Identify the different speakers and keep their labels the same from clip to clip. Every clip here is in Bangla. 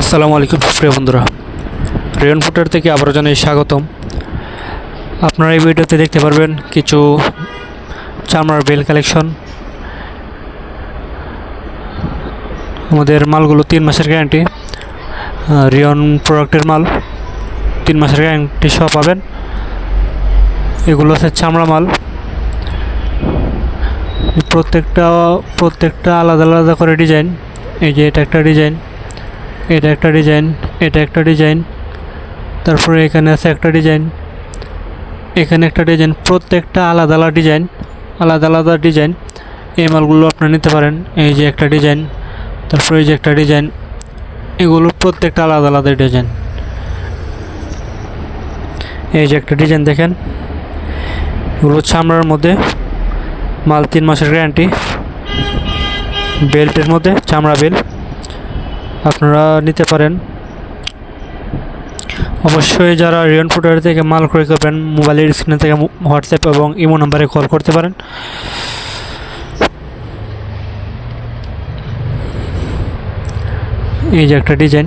Speaker 1: আসসালামু আলাইকুম প্রিয় বন্ধুরা, রেয়ন ফুটার থেকে আবারও জানাই স্বাগতম। আপনারা এই ভিডিওতে দেখতে পারবেন কিছু চামড়ার বেল কালেকশন। আমাদের মালগুলো 3 মাসের গ্যারান্টি, রেয়ন প্রোডাক্টের মাল 3 মাসের গ্যারান্টি সহ পাবেন। এগুলো হচ্ছে চামড়া মাল, প্রত্যেকটা আলাদা আলাদা করে ডিজাইন। এই যে এটা একটা ডিজাইন, এটা একটা ডিজাইন, এটা একটা ডিজাইন, তারপরে এখানে আছে একটা ডিজাইন, এখানে একটা ডিজাইন। প্রত্যেকটা আলাদা আলাদা ডিজাইন। এই মালগুলো আপনারা নিতে পারেন। এই যে একটা ডিজাইন, তারপরে এই যে একটা ডিজাইন, এগুলো প্রত্যেকটা আলাদা ডিজাইন। এই যে একটা ডিজাইন দেখেন, এগুলো চামড়ার মধ্যে মাল, 3 মাসের গ্যারান্টি। বেল্টের মধ্যে চামড়া বেল আপনারা নিতে পারেন। অবশ্যই যারা রেয়ন ফুটওয়্যার থেকে মাল ক্রয় করবেন, মোবাইলের স্ক্রিনে থেকে হোয়াটসঅ্যাপ এবং ইমো নাম্বারে কল করতে পারেন। এই যে একটা ডিজাইন,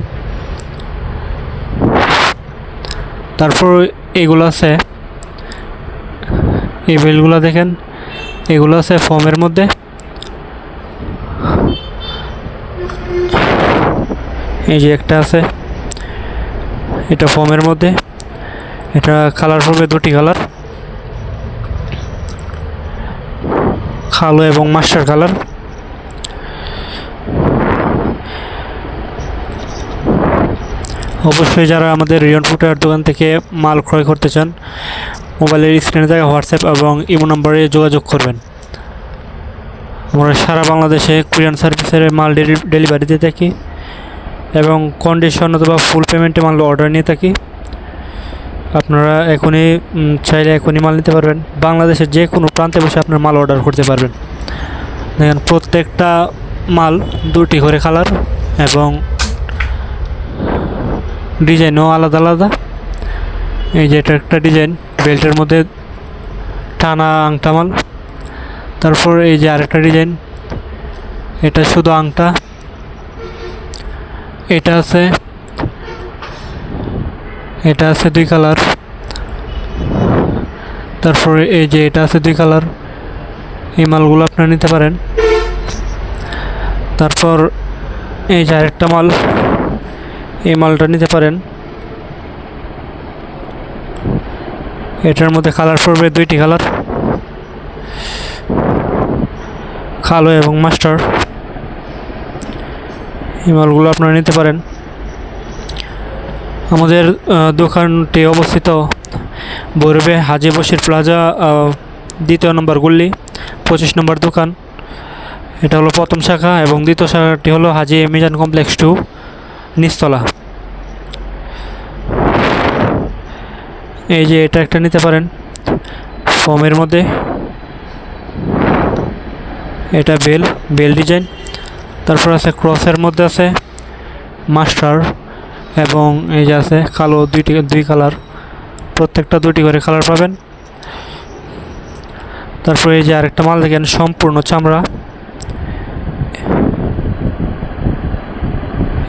Speaker 1: তারপর এগুলো আছে, এই বেলগুলো দেখেন, এগুলো আছে ফোমের মধ্যে। এই যে একটা আছে, এটা ফোমের মধ্যে। এটা কালার পড়বে 2টি কালার, কালো এবং মাস্টার কালার। অবশ্যই যারা আমাদের রেয়ন ফুটওয়্যার দোকান থেকে মাল ক্রয় করতে চান, মোবাইলের স্ক্রিনে থাকা হোয়াটসঅ্যাপ এবং ইমো নম্বরে যোগাযোগ করবেন। আমরা সারা বাংলাদেশে কুরিয়ার সার্ভিসের মাল ডেলিভারি দিয়ে থাকি এবং কন্ডিশন অথবা ফুল পেমেন্টে মাল অর্ডার নিয়ে থাকি। আপনারা চাইলে এখনই মাল নিতে পারবেন। বাংলাদেশের যে কোনো প্রান্তে বসে আপনার মাল অর্ডার করতে পারবেন। দেখেন, প্রত্যেকটা মাল 2টি করে কালার এবং ডিজাইনও আলাদা। এই যে এটা একটা ডিজাইন, বেল্টের মধ্যে টানা আংটা মাল। তারপর এই যে আরেকটা ডিজাইন, এটা শুধু আংটা। এটা আছে 2 কালার। তারপরে এই যে এটা আছে 2 কালার। এই মালগুলো আপনারা নিতে পারেন। তারপর এই যে আরেকটা মাল, এই মালটা নিতে পারেন। এটার মধ্যে কালার পড়বে 2টি কালার, কালো এবং মাস্টার। এই মালগুলো আপনারা নিতে পারেন। আমাদের দোকানটি অবস্থিত ভৈরবে হাজী বশির প্লাজা, 2য় নম্বর গল্লি, 25 নম্বর দোকান। এটা হলো প্রথম শাখা এবং দ্বিতীয় শাখাটি হলো হাজী মিজান কমপ্লেক্স 2, নিচতলা। এই যে এটা একটা নিতে পারেন ফোমের মধ্যে। এটা বেল ডিজাইন। তারপর আছে ক্রসের মধ্যে আছে মাস্টার এবং এই যে আছে কালো, 2 কালার। প্রত্যেকটা 2টি করে কালার পাবেন। তারপর এই যে আরেকটা মাল দেখেন, সম্পূর্ণ চামড়া।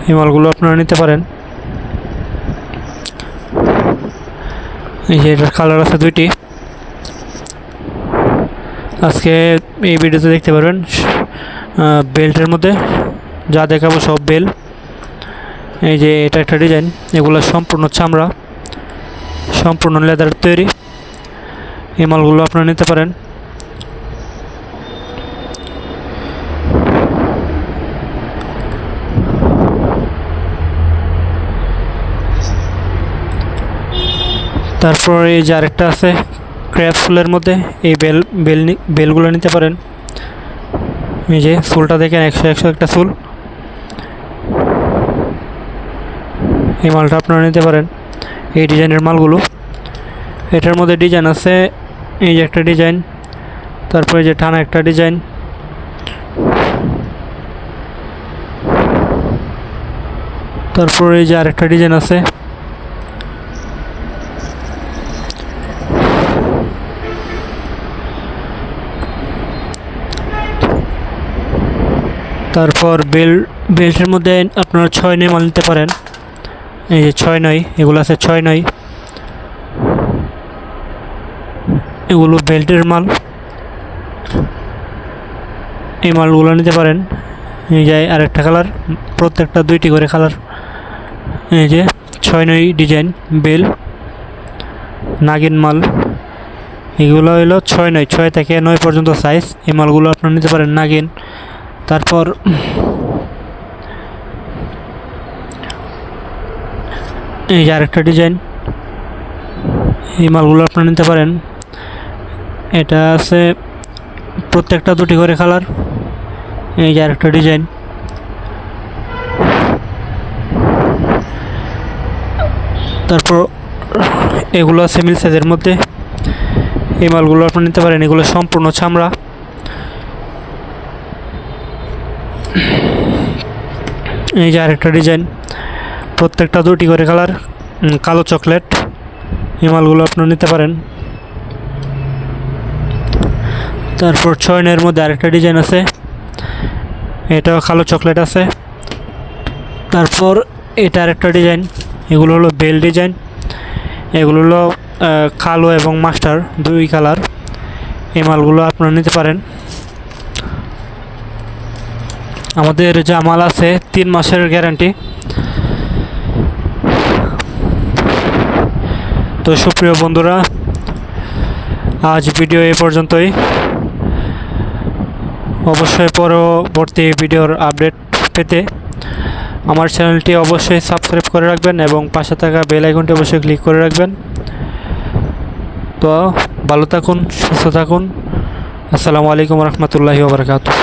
Speaker 1: এই মালগুলো আপনারা নিতে পারেন। এই যে এটার কালার আছে 2টি। আজকে এই ভিডিওতে দেখতে পারবেন বেল্টের মধ্যে যা দেখাবো সব বেল। এই যে এটা একটা ডিজাইন, এগুলো সম্পূর্ণ চামড়া, সম্পূর্ণ লেদার তৈরি। এই মালগুলো আপনারা নিতে পারেন। তারপর এই যে আরেকটা আছে ক্র্যাপ ফুলের মধ্যে। এই বেলগুলো নিতে পারেন। এই যে ফুলটা দেখেন, 100 একটা ফুল। এই মালটা আপনারা নিতে পারেন, এই ডিজাইনের মালগুলো। এটার মধ্যে ডিজাইন আছে, এই যে একটা ডিজাইন, তারপরে যে টানা একটা ডিজাইন, তারপরে এই যে আরেকটা ডিজাইন আছে। তারপর বেল্টের মধ্যে আপনারা 6 নং মাল নিতে পারেন। এই যে 6 নং, এগুলো আছে 6 নং, এগুলো বেল্টের মাল। এই মালগুলো নিতে পারেন। এই যে আরেকটা কালার, প্রত্যেকটা 2টি করে কালার। এই যে 6 নং ডিজাইন বেল নাগিন মাল, এগুলো হলো 6 নং, 6 থেকে 9 পর্যন্ত সাইজ। এই মালগুলো আপনারা নিতে পারেন নাগিন। তারপর এই যে আরেকটা ডিজাইন, এই মালগুলো আপনারা নিতে পারেন। এটা আছে প্রত্যেকটা 2টি করে কালার। এই যে আরেকটা ডিজাইন। তারপর এগুলো আছে মিল সাইজের মধ্যে। এই মালগুলো আপনারা নিতে পারেন, এগুলো সম্পূর্ণ চামড়া। এই যে আরেকটা ডিজাইন, প্রত্যেকটা 2টি করে কালার, কালো চকলেট। এই মালগুলো আপনারা নিতে পারেন। তারপর 6 নং মধ্যে আরেকটা ডিজাইন আছে, এটাও কালো চকলেট আছে। তারপর এটা আরেকটা ডিজাইন, এগুলো হলো বেল ডিজাইন। এগুলো হলো কালো এবং মাস্টার 2 কালার। এই মালগুলো আপনারা নিতে পারেন। আমাদের যা মাল আছে 3 মাসের গ্যারান্টি। তো সুপ্রিয় বন্ধুরা, আজ ভিডিও এ পর্যন্তই। অবশ্যই পরবর্তী ভিডিওর আপডেট পেতে আমার চ্যানেলটি অবশ্যই সাবস্ক্রাইব করে রাখবেন এবং পাশে থাকা বেল আইকনটি অবশ্যই ক্লিক করে রাখবেন। তো ভালো থাকুন, সুস্থ থাকুন। আসসালামু আলাইকুম রহমতুল্লাহি ওয়া বারাকাতুহু।